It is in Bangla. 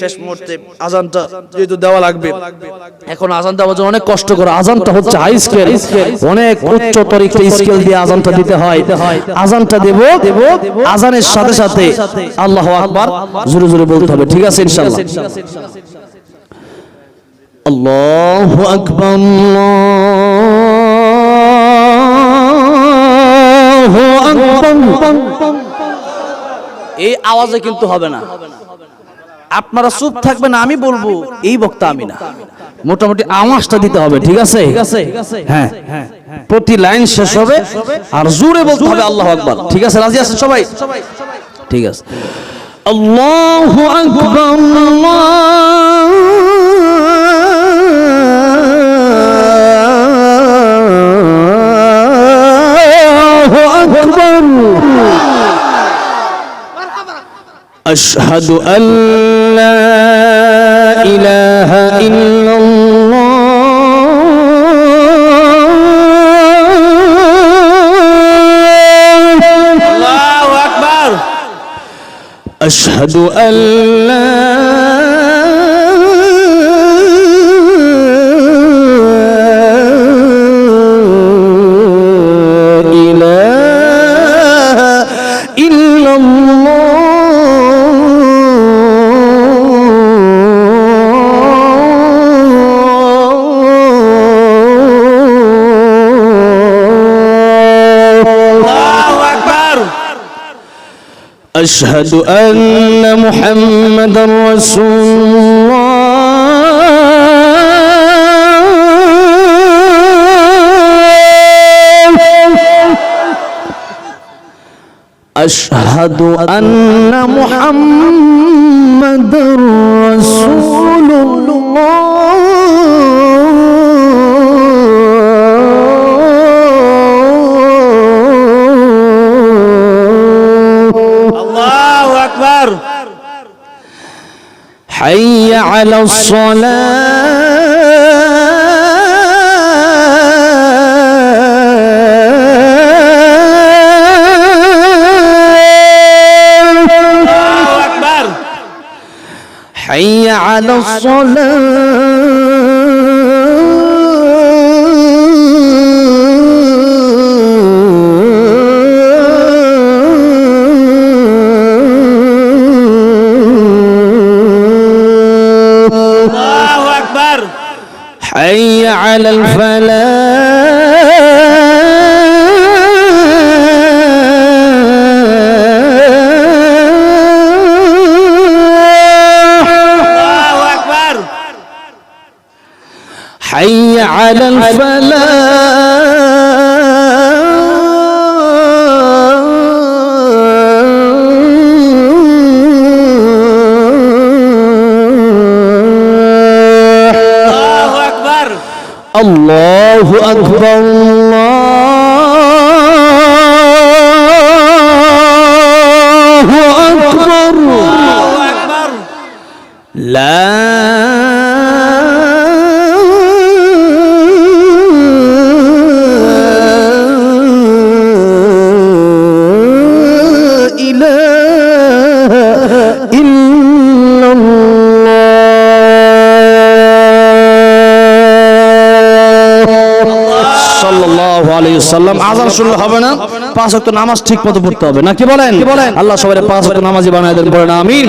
শেষ মুহূর্তে আজানটা যেহেতু দেওয়া লাগবে, এখন আজান দেওয়ার জন্য অনেক কষ্ট করে, আজানটা হচ্ছে হাই স্কেল, অনেক উচ্চ তরিকা স্কেল দিয়ে আজানটা দিতে হয়। আজানটা দেব, আজানের সাথে সাথে আল্লাহু আকবার জোরে জোরে বলতে হবে, ঠিক আছে ইনশাআল্লাহ। আল্লাহু আকবার, আল্লাহু আকবার। এই আওয়াজে কিন্তু হবে না, আপনারা চুপ থাকবেন, আমি বলবো, এই বক্তা আমি না, মোটামুটি আওয়াজটা দিতে হবে, ঠিক আছে? হ্যাঁ, প্রতি লাইন শেষ হবে আর জোরে বলতে হবে আল্লাহু আকবার, ঠিক আছে? রাজি আছেন সবাই? ঠিক আছে। আল্লাহু আকবার, আল্লাহু আকবার। আশহাদু আল্লা ইলাহা ইল্লাল্লাহ, আল্লাহু আকবার। আশহাদু আল্লা ইলাহা ইল্লাল্লাহ, أشهد أن محمدا رسول الله، أشهد أن محمدا رسول الله، حي على الصلاة، الله أكبر، حي على حي على الفلاح، الله أكبر، حي على الله أكبر، الله أكبر، الله أكبر، لا إله إلا সাল্লাল্লাহু আলাইহি ওয়াসাল্লাম। আযান শুনলে হবে না, পাঁচ ওয়াক্ত নামাজ ঠিক মতো পড়তে হবে, নাকি বলেন? আল্লাহ সবাই পাঁচ ওয়াক্ত নামাজি বানায় দেন, বলেন আমিন।